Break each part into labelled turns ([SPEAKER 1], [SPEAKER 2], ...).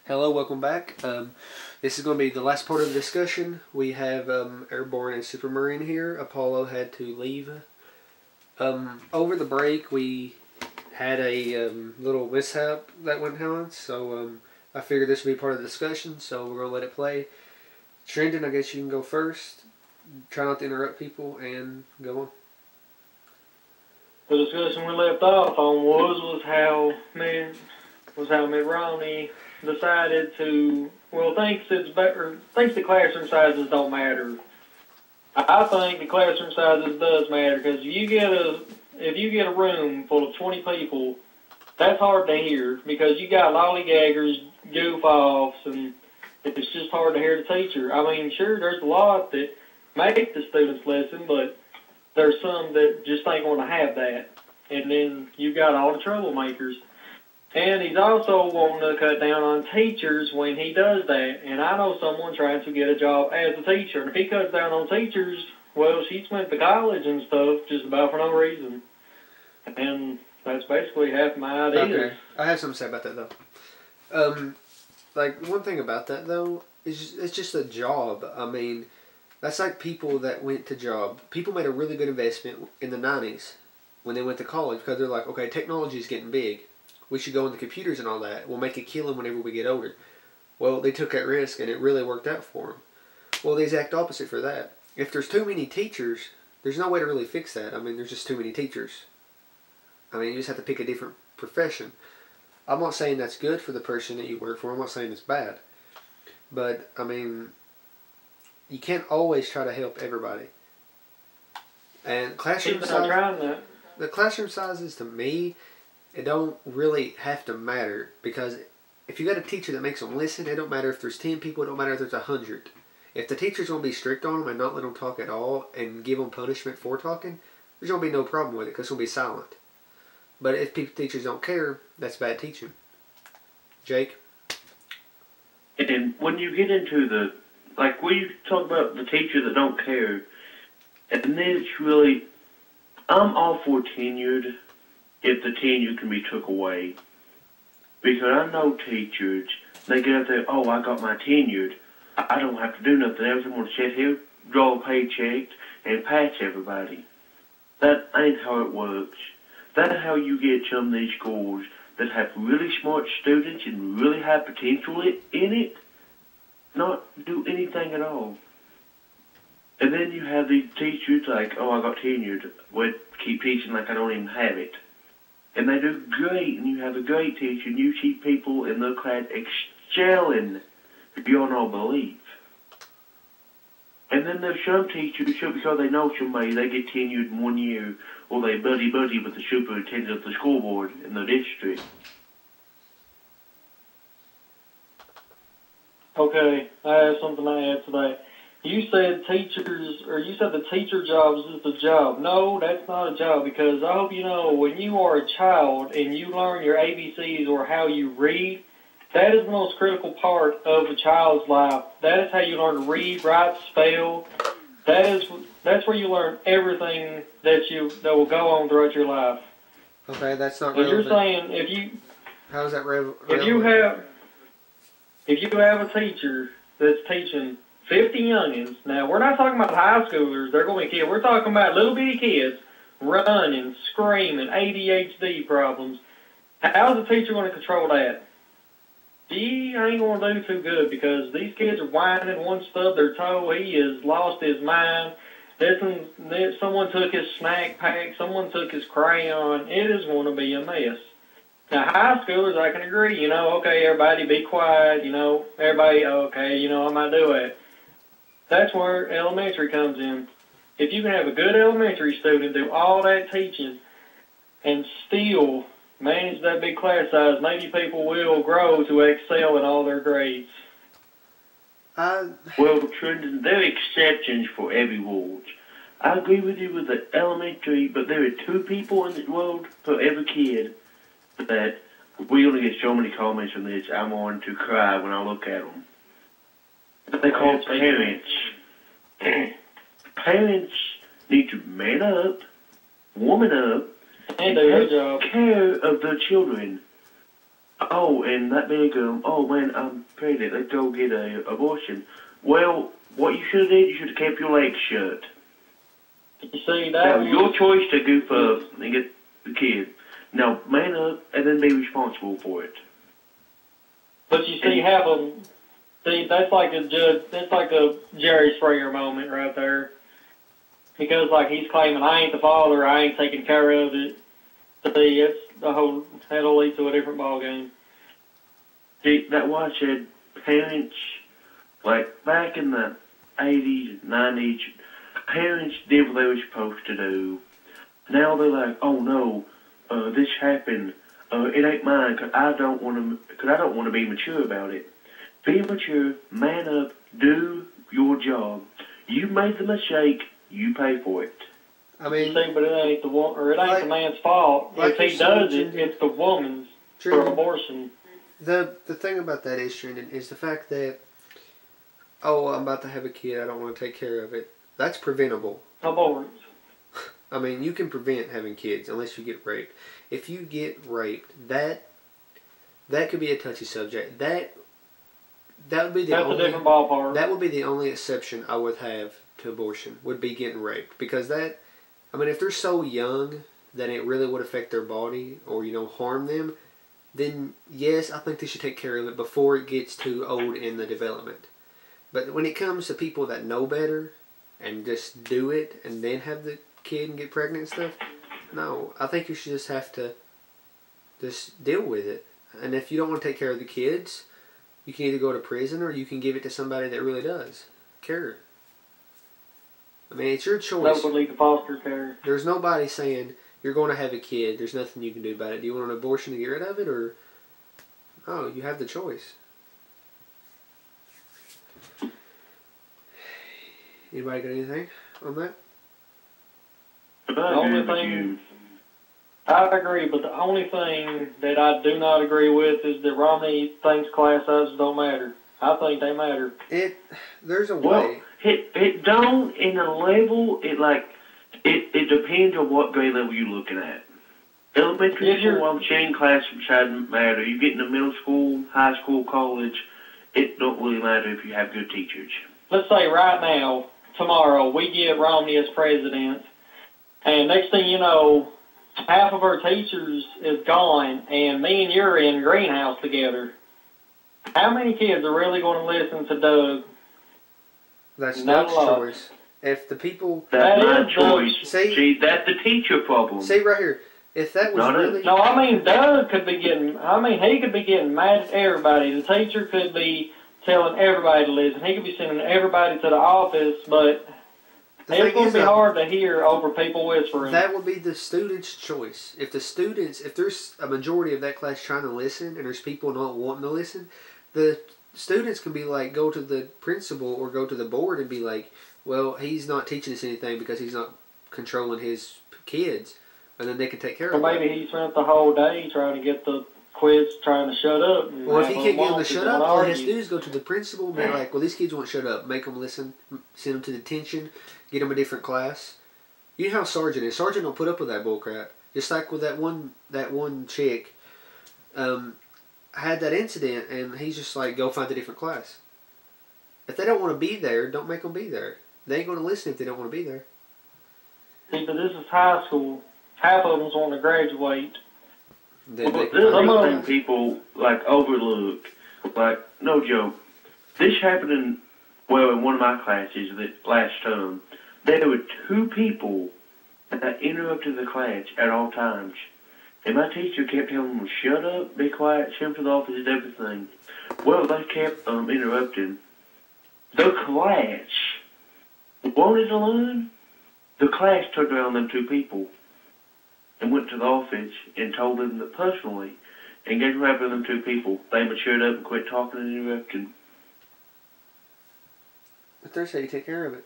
[SPEAKER 1] Hello, welcome back. This is going to be the last part of the discussion. We have Airborn and Supermarine here. Apollo had to leave. Over the break, we had a little mishap that went on, so I figured this would be part of the discussion, so we're going to let it play. Trendon, I guess you can go first. Try not to interrupt people, and go on.
[SPEAKER 2] The discussion we left off on was how Mitt Romney decided to, thinks it's better, thinks the classroom sizes don't matter. I think the classroom sizes does matter, because if you get a room full of 20 people, that's hard to hear, because you got lollygaggers, goof-offs, and it's just hard to hear the teacher. I mean, sure, there's a lot that make the students listen, but there's some that just ain't going to have that. And then you got all the troublemakers. And he's also wanting to cut down on teachers when he does that. And I know someone trying to get a job as a teacher. And if he cuts down on teachers, well, she's went to college and stuff just about for no reason. And that's basically half my idea.
[SPEAKER 1] Okay, I have something to say about that, though. One thing about that, though, is it's just a job. I mean, that's like people that went to job. People made a really good investment in the 90s when they went to college, because they're like, okay, technology is getting big. We should go into computers and all that. We'll make a killing whenever we get older. Well, they took that risk, and it really worked out for them. Well, the exact opposite for that. If there's too many teachers, there's no way to really fix that. I mean, there's just too many teachers. I mean, you just have to pick a different profession. I'm not saying that's good for the person that you work for. I'm not saying it's bad. But, I mean, you can't always try to help everybody. And classroom size, the classroom sizes, to me, it don't really have to matter, because if you got a teacher that makes them listen, it don't matter if there's 10 people, it don't matter if there's 100. If the teacher's going to be strict on them and not let them talk at all and give them punishment for talking, there's going to be no problem with it, because it's going to be silent. But if teachers don't care, that's bad teaching. Jake?
[SPEAKER 3] And when you get into when you talk about the teacher that don't care, and then it's really, I'm all for tenured if the tenure can be took away. Because I know teachers, they get out there, oh, I got my tenured. I don't have to do nothing else. I'm going to sit here, draw a paycheck, and pass everybody. That ain't how it works. That's how you get some of these schools that have really smart students and really high potential in it, not do anything at all. And then you have these teachers like, oh, I got tenured, but keep teaching like I don't even have it. And they do great, and you have a great teacher, and you see people in the class excelling beyond all belief. And then there's some teachers, because they know somebody, they get tenured in 1 year, or they buddy-buddy with the superintendent of the school board in the district.
[SPEAKER 2] Okay, I have something to add to that. You said the teacher jobs is the job. No, that's not a job, because I hope you know, when you are a child and you learn your ABCs or how you read, that is the most critical part of a child's life. That is how you learn to read, write, spell. That's where you learn everything that will go on throughout your life.
[SPEAKER 1] Okay, that's not
[SPEAKER 2] relevant.
[SPEAKER 1] relevant.
[SPEAKER 2] You're saying
[SPEAKER 1] how is that relevant?
[SPEAKER 2] If you have a teacher that's teaching 50 youngins. Now, we're not talking about high schoolers. They're going to be kids. We're talking about little bitty kids running, screaming, ADHD problems. How's the teacher going to control that? He ain't going to do too good, because these kids are whining. One stubbed their toe. He has lost his mind. Someone took his snack pack. Someone took his crayon. It is going to be a mess. Now, high schoolers, I can agree. Okay, everybody be quiet. Everybody, okay, I might do it. That's where elementary comes in. If you can have a good elementary student do all that teaching and still manage that big class size, maybe people will grow to excel in all their grades.
[SPEAKER 3] Well, Trendon, there are exceptions for every world. I agree with you with the elementary, but there are 2 people in the world for every kid that we only get so many comments on this. I'm on to cry when I look at them. They call parents. Parents need to man up, woman up,
[SPEAKER 2] and take care
[SPEAKER 3] of their children. oh, and that big, oh man, I'm pregnant, let's go get a abortion. Well, what you should have did, you should have kept your legs shut.
[SPEAKER 2] You see,
[SPEAKER 3] That
[SPEAKER 2] that
[SPEAKER 3] was your choice to goof up and get the kid. Now, man up and then be responsible for it.
[SPEAKER 2] but you see, have them. See, that's like a judge. That's like a Jerry Springer moment right there. Because like he's claiming, I ain't the father, I ain't taking care of it. See, it's the whole. That'll lead to a different ball game.
[SPEAKER 3] See, that's why I said parents, like back in the 80s, 90s, parents did what they were supposed to do. Now they're like, oh no, this happened. It ain't mine, cause I don't want to be mature about it. Be mature, man up, do your job. You made the mistake, you pay for it.
[SPEAKER 1] I mean,
[SPEAKER 2] See, but it ain't the man's fault.
[SPEAKER 1] Like
[SPEAKER 2] If he does it, it's the woman's for abortion.
[SPEAKER 1] The thing about that is, Trendon, is the fact that, oh, I'm about to have a kid, I don't want to take care of it. That's preventable.
[SPEAKER 2] Abortions.
[SPEAKER 1] I mean, you can prevent having kids unless you get raped. If you get raped, that could be a touchy subject. That would be the
[SPEAKER 2] That's
[SPEAKER 1] only,
[SPEAKER 2] a different ballpark.
[SPEAKER 1] That would be the only exception I would have to abortion, would be getting raped. Because that, I mean, if they're so young that it really would affect their body or, harm them, then yes, I think they should take care of it before it gets too old in the development. But when it comes to people that know better and just do it and then have the kid and get pregnant and stuff, no, I think you should just have to just deal with it. And if you don't want to take care of the kids, you can either go to prison or you can give it to somebody that really does care. I mean, it's your choice.
[SPEAKER 2] That would lead to foster care.
[SPEAKER 1] There's nobody saying you're going to have a kid. There's nothing you can do about it. Do you want an abortion to get rid of it, or no? You have the choice. Anybody got anything on that?
[SPEAKER 2] The only thing I agree, but the only thing that I do not agree with is that Romney thinks class sizes don't matter. I think they matter.
[SPEAKER 1] There's a way.
[SPEAKER 3] Well, it don't in a level. It depends on what grade level you're looking at. Elementary school, I'm saying class size matter. You get into middle school, high school, college, it don't really matter if you have good teachers.
[SPEAKER 2] Let's say right now, tomorrow, we get Romney as president, and next thing you know, half of our teachers is gone, and me and you're in greenhouse together. How many kids are really going to listen to Doug?
[SPEAKER 1] That's Doug's choice. If the people...
[SPEAKER 3] That's my choice. See, that's the teacher problem.
[SPEAKER 1] See, right here. If that was really...
[SPEAKER 2] No, I mean, Doug could be getting... he could be getting mad at everybody. The teacher could be telling everybody to listen. He could be sending everybody to the office, but it's going to be hard to hear over people whispering.
[SPEAKER 1] That would be the student's choice. If there's a majority of that class trying to listen and there's people not wanting to listen, the students can be like, go to the principal or go to the board and be like, well, he's not teaching us anything because he's not controlling his kids. And then they can take care of it.
[SPEAKER 2] Or maybe he spent the whole day trying to get the quids trying to shut up.
[SPEAKER 1] Well, if he can't get them to shut up, all he has to do is go to the principal and be like, well, these kids won't shut up. Make them listen, send them to detention, get them a different class. You know how Sergeant is. Sergeant don't put up with that bullcrap. Just like with that one chick had that incident, and he's just like, go find a different class. If they don't want to be there, don't make them be there. They ain't going to listen if they don't want to be there.
[SPEAKER 2] See, but this is high school. Half of them's want to graduate.
[SPEAKER 3] Well, this is something people overlook. No joke. This happened in one of my classes that last term. There were 2 people that interrupted the class at all times. And my teacher kept telling them, shut up, be quiet, send them to the office, and everything. Well, they kept interrupting. The class wanted to learn. The class turned around them 2 people and went to the office and told them that personally. And guess what happened to them 2 people? They matured up and quit talking and interrupting.
[SPEAKER 1] But they're saying you take care of it.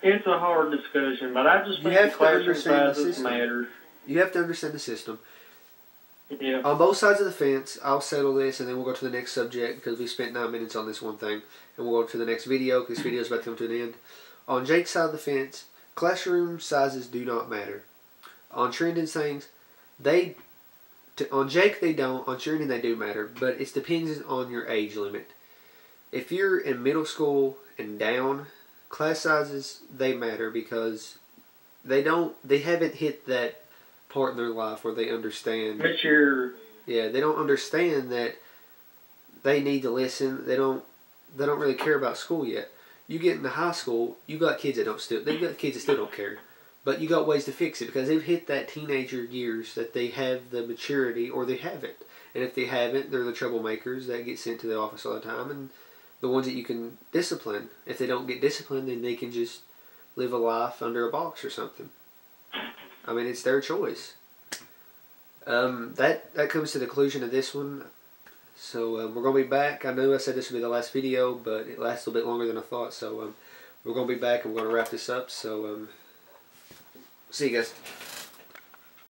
[SPEAKER 2] It's a hard discussion, but I just think the classroom sizes matter.
[SPEAKER 1] You have to understand the system.
[SPEAKER 2] Yeah.
[SPEAKER 1] On both sides of the fence, I'll settle this and then we'll go to the next subject because we spent 9 minutes on this one thing. And we'll go to the next video because this video is about to come to an end. On Jake's side of the fence, classroom sizes do not matter. On Trendon's things, they On Jake they don't. On Sheridan they do matter, but it depends on your age limit. If you're in middle school and down, class sizes they matter because they haven't hit that part in their life where they understand.
[SPEAKER 2] Mature.
[SPEAKER 1] Yeah, they don't understand that they need to listen. They don't really care about school yet. You get into high school, you got kids that still don't care. But you got ways to fix it because they've hit that teenager years that they have the maturity or they haven't. And if they haven't, they're the troublemakers that get sent to the office all the time and the ones that you can discipline. If they don't get disciplined, then they can just live a life under a box or something. I mean, it's their choice. That comes to the conclusion of this one. So we're going to be back. I know I said this would be the last video, but it lasts a little bit longer than I thought. So we're going to be back and we're going to wrap this up. So see you guys.